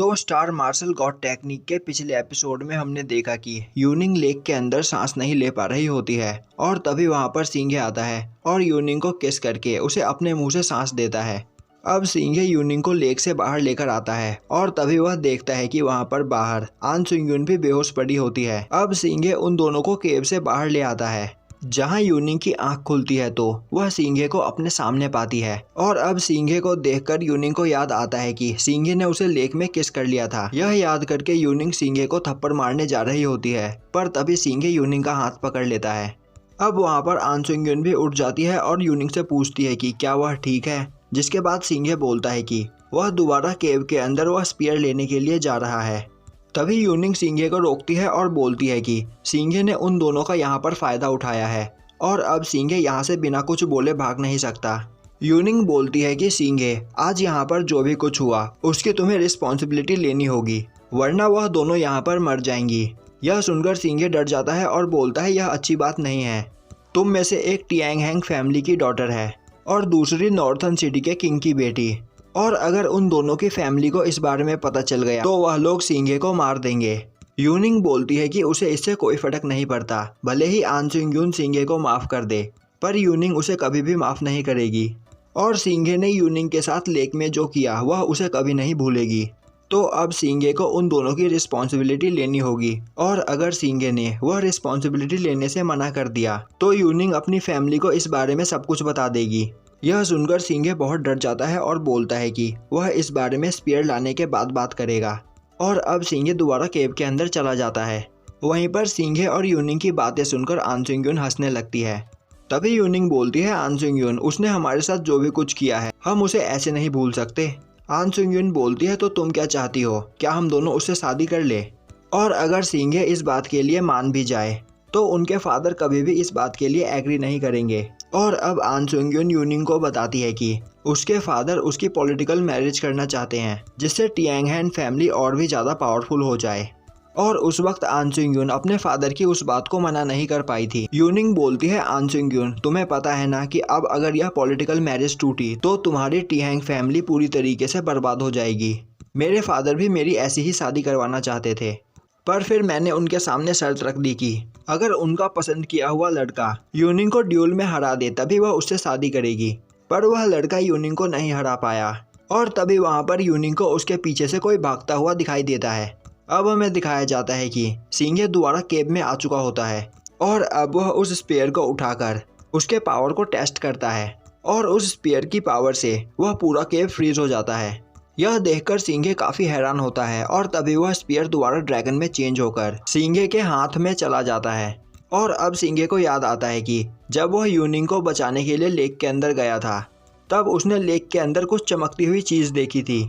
तो star martial God technique के पिछले एपिसोड में हमने देखा कि यूनिंग लेक के अंदर सांस नहीं ले पा रही होती है और तभी वहां पर सिंघे आता है और यूनिंग को किस करके उसे अपने मुंह से सांस देता है। अब सिंघे यूनिंग को लेक से बाहर लेकर आता है और तभी वह देखता है कि वहां पर बाहर आन सुंग यून भी बेहोश पड़ी होती है। अब सिंघे उन दोनों को केव से बाहर ले आता है जहां यूनिंग की आंख खुलती है तो वह सिंघे को अपने सामने पाती है और अब सिंघे को देखकर यूनिंग को याद आता है कि सिंघे ने उसे लेक में किस कर लिया था। यह याद करके यूनिंग सिंघे को थप्पड़ मारने जा रही होती है पर तभी सिंघे यूनिंग का हाथ पकड़ लेता है। अब वहां पर आन सुंग यून भी उठ जाती है और यूनिंग से पूछती है कि क्या वह ठीक है, जिसके बाद सिंघे बोलता है कि वह दोबारा केव के अंदर वह स्पीयर लेने के लिए जा रहा है। तभी यूनिंग सिंघे को रोकती है और बोलती है कि सिंघे ने उन दोनों का यहाँ पर फायदा उठाया है और अब सिंघे यहाँ से बिना कुछ बोले भाग नहीं सकता। यूनिंग बोलती है कि सिंघे, आज यहाँ पर जो भी कुछ हुआ उसकी तुम्हें रिस्पॉन्सिबिलिटी लेनी होगी वरना वह दोनों यहाँ पर मर जाएंगी। यह सुनकर सिंघे डर जाता है और बोलता है यह अच्छी बात नहीं है। तुम में से एक टियांग हैंग फैमिली की डॉटर है और दूसरी नॉर्थन सिटी के किंग की बेटी, और अगर उन दोनों की फैमिली को इस बारे में पता चल गया तो वह लोग सिंघे को मार देंगे। यूनिंग बोलती है कि उसे इससे कोई फर्क नहीं पड़ता, भले ही आन सुंग यून सिंघे को माफ कर दे, पर यूनिंग उसे कभी भी माफ नहीं करेगी और सिंघे ने यूनिंग के साथ लेक में जो किया वह उसे कभी नहीं भूलेगी। तो अब सिंघे को उन दोनों की रिस्पॉन्सिबिलिटी लेनी होगी और अगर सिंघे ने वह रिस्पॉन्सिबिलिटी लेने से मना कर दिया तो यूनिंग अपनी फैमिली को इस बारे में सब कुछ बता देगी। यह सुनकर सिंघे बहुत डर जाता है और बोलता है कि वह इस बारे में स्पीयर लाने के बाद बात करेगा और अब सिंघे दोबारा केव के अंदर चला जाता है। वहीं पर सिंघे और यूनिंग की बातें सुनकर आन सुंग यून हंसने लगती है। तभी यूनिंग बोलती है आन सुंग यून, उसने हमारे साथ जो भी कुछ किया है हम उसे ऐसे नहीं भूल सकते। आन सुंग यून बोलती है तो तुम क्या चाहती हो, क्या हम दोनों उससे शादी कर ले? और अगर सिंघे इस बात के लिए मान भी जाए तो उनके फादर कभी भी इस बात के लिए एग्री नहीं करेंगे। और अब आन सुंग यून यूनिंग को बताती है कि उसके फादर उसकी पॉलिटिकल मैरिज करना चाहते हैं जिससे टियांग हैंग फैमिली और भी ज़्यादा पावरफुल हो जाए। और उस वक्त आन सुंग यून अपने फादर की उस बात को मना नहीं कर पाई थी। यूनिंग बोलती है आन सुंग यून, तुम्हें पता है ना कि अब अगर यह पॉलिटिकल मैरिज टूटी तो तुम्हारी टियांग फैमिली पूरी तरीके से बर्बाद हो जाएगी। मेरे फादर भी मेरी ऐसी ही शादी करवाना चाहते थे पर फिर मैंने उनके सामने शर्त रख दी कि अगर उनका पसंद किया हुआ लड़का यूनिंग को ड्यूल में हरा दे तभी वह उससे शादी करेगी। पर वह लड़का यूनिंग को नहीं हरा पाया और तभी वहां पर यूनिंग को उसके पीछे से कोई भागता हुआ दिखाई देता है। अब हमें दिखाया जाता है कि सिंघे दोबारा केव में आ चुका होता है और अब वह उस स्पेयर को उठाकर उसके पावर को टेस्ट करता है और उस स्पेयर की पावर से वह पूरा केव फ्रीज हो जाता है। यह देखकर सिंघे काफी हैरान होता है और तभी वह स्पीयर दोबारा ड्रैगन में चेंज होकर सिंघे के हाथ में चला जाता है। और अब सिंघे को याद आता है कि जब वह यूनिंग को बचाने के लिए लेक के अंदर गया था तब उसने लेक के अंदर कुछ चमकती हुई चीज देखी थी।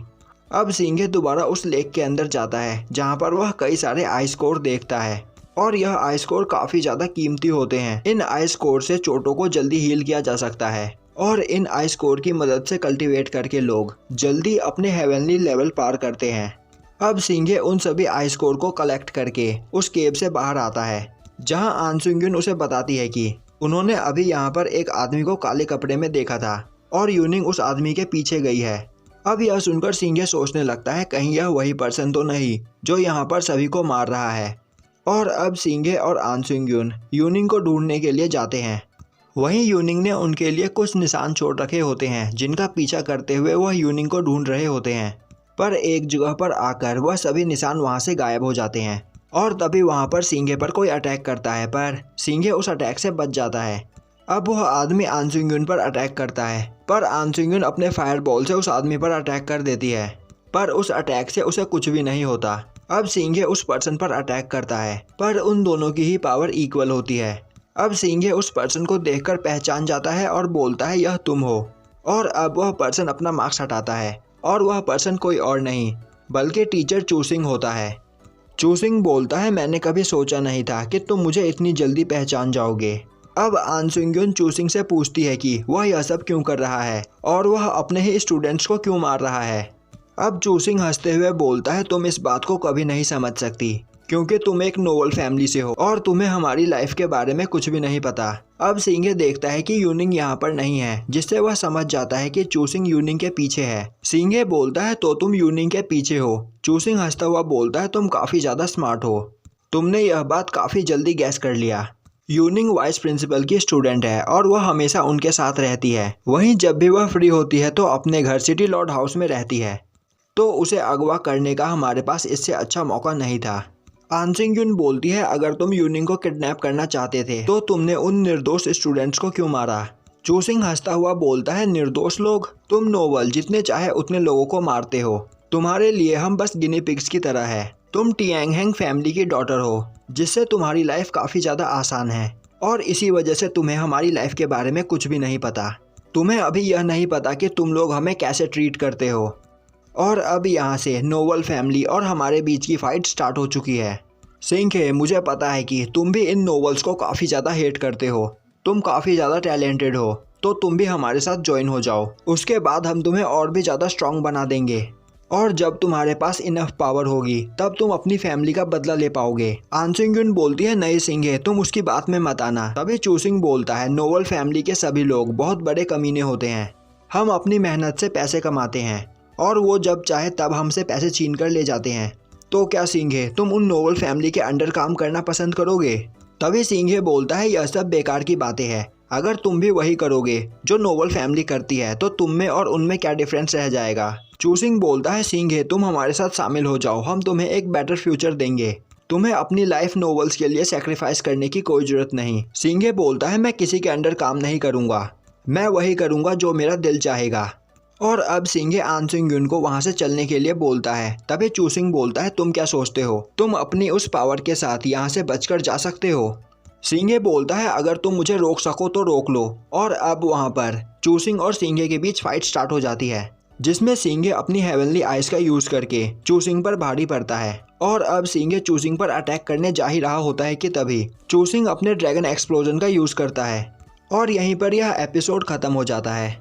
अब सिंघे दोबारा उस लेक के अंदर जाता है जहाँ पर वह कई सारे आइस कोर देखता है और यह आइस कोर काफी ज्यादा कीमती होते हैं। इन आइस कोर से चोटों को जल्दी हील किया जा सकता है और इन आइस कोर की मदद से कल्टीवेट करके लोग जल्दी अपने हेवनली लेवल पार करते हैं। अब सिंघे उन सभी आइस कोर को कलेक्ट करके उस केव से बाहर आता है जहां आन सुंग यून उसे बताती है कि उन्होंने अभी यहां पर एक आदमी को काले कपड़े में देखा था और यूनिंग उस आदमी के पीछे गई है। अब यह सुनकर सिंघे सोचने लगता है कहीं यह वही पर्सन तो नहीं जो यहाँ पर सभी को मार रहा है। और अब सिंघे और आन सुंग यून यूनिंग को ढूंढने के लिए जाते हैं। वहीं यूनिंग ने उनके लिए कुछ निशान छोड़ रखे होते हैं जिनका पीछा करते हुए वह यूनिंग को ढूंढ रहे होते हैं। पर एक जगह पर आकर वह सभी निशान वहां से गायब हो जाते हैं और तभी वहां पर सिंघे पर कोई अटैक करता है पर सिंघे उस अटैक से बच जाता है। अब वह आदमी आन सुंग यून पर अटैक करता है पर आन सुंग यून अपने फायर बॉल से उस आदमी पर अटैक कर देती है पर उस अटैक से उसे कुछ भी नहीं होता। अब सिंघे उस पर्सन पर अटैक करता है पर उन दोनों की ही पावर इक्वल होती है। अब सिंघे उस पर्सन को देखकर पहचान जाता है और बोलता है यह तुम हो। और अब वह पर्सन अपना मास्क हटाता है और वह पर्सन कोई और नहीं बल्कि टीचर चूसिंग होता है। चूसिंग बोलता है मैंने कभी सोचा नहीं था कि तुम मुझे इतनी जल्दी पहचान जाओगे। अब आन सुंग यून चूसिंग से पूछती है कि वह यह सब क्यों कर रहा है और वह अपने ही स्टूडेंट्स को क्यों मार रहा है। अब चूसिंग हंसते हुए बोलता है तुम इस बात को कभी नहीं समझ सकती क्योंकि तुम एक नोबल फैमिली से हो और तुम्हें हमारी लाइफ के बारे में कुछ भी नहीं पता। अब सिंघे देखता है कि यूनिंग यहाँ पर नहीं है, जिससे वह समझ जाता है कि चूसिंग यूनिंग के पीछे है। सिंघे बोलता है तो तुम यूनिंग के पीछे हो। चूसिंग हंसता हुआ बोलता है तुम काफी ज्यादा स्मार्ट हो, तुमने यह बात काफी जल्दी गैस कर लिया। यूनिंग वाइस प्रिंसिपल की स्टूडेंट है और वह हमेशा उनके साथ रहती है। वहीं जब भी वह फ्री होती है तो अपने घर सिटी लॉर्ड हाउस में रहती है। तो उसे अगवा करने का हमारे पास इससे अच्छा मौका नहीं था। आनसिंग यून बोलती है अगर तुम यूनिंग को किडनैप करना चाहते थे तो तुमने उन निर्दोष स्टूडेंट्स को क्यों मारा। चूसिंग हंसता हुआ बोलता है निर्दोष लोग, तुम नोबल जितने चाहे उतने लोगों को मारते हो, तुम्हारे लिए हम बस गिनी पिग्स की तरह है। तुम टियांगहेंग फैमिली की डॉटर हो, जिससे तुम्हारी लाइफ काफी ज्यादा आसान है और इसी वजह से तुम्हें हमारी लाइफ के बारे में कुछ भी नहीं पता। तुम्हें अभी यह नहीं पता कि तुम लोग हमें कैसे ट्रीट करते हो। और अब यहाँ से नोबल फैमिली और हमारे बीच की फाइट स्टार्ट हो चुकी है। सिंघे, मुझे पता है कि तुम भी इन नोबल्स को काफ़ी ज़्यादा हेट करते हो, तुम काफ़ी ज़्यादा टैलेंटेड हो, तो तुम भी हमारे साथ ज्वाइन हो जाओ। उसके बाद हम तुम्हें और भी ज़्यादा स्ट्रांग बना देंगे और जब तुम्हारे पास इनफ पावर होगी तब तुम अपनी फैमिली का बदला ले पाओगे। आनसिंग यून बोलती है नहीं सिंघे, तुम उसकी बात में मत आना। तभी चूसिंग बोलता है नोबल फैमिली के सभी लोग बहुत बड़े कमीने होते हैं, हम अपनी मेहनत से पैसे कमाते हैं और वो जब चाहे तब हमसे पैसे छीन कर ले जाते हैं। तो क्या सिंघे, तुम उन नोबल फैमिली के अंडर काम करना पसंद करोगे। तभी सिंघे बोलता है यह सब बेकार की बातें हैं, अगर तुम भी वही करोगे जो नोबल फैमिली करती है तो तुम में और उनमें क्या डिफरेंस रह जाएगा। चूसिंग बोलता है सिंघे, तुम हमारे साथ शामिल हो जाओ, हम तुम्हें एक बेटर फ्यूचर देंगे, तुम्हें अपनी लाइफ नोबल्स के लिए सेक्रीफाइस करने की कोई जरूरत नहीं। सिंघे बोलता है मैं किसी के अंडर काम नहीं करूंगा, मैं वही करूंगा जो मेरा दिल चाहेगा। और अब सिंघे आनसिंग यून को वहां से चलने के लिए बोलता है। तभी चूसिंग बोलता है तुम क्या सोचते हो, तुम अपनी उस पावर के साथ यहाँ से बचकर जा सकते हो। सिंघे बोलता है अगर तुम मुझे रोक सको तो रोक लो। और अब वहाँ पर चूसिंग और सिंघे के बीच फाइट स्टार्ट हो जाती है, जिसमें सिंघे अपनी हेवनली आइज का यूज करके चूसिंग पर भारी पड़ता है। और अब सिंघे चूसिंग पर अटैक करने जा ही रहा होता है कि तभी चूसिंग अपने ड्रैगन एक्सप्लोजन का यूज करता है और यहीं पर यह एपिसोड खत्म हो जाता है।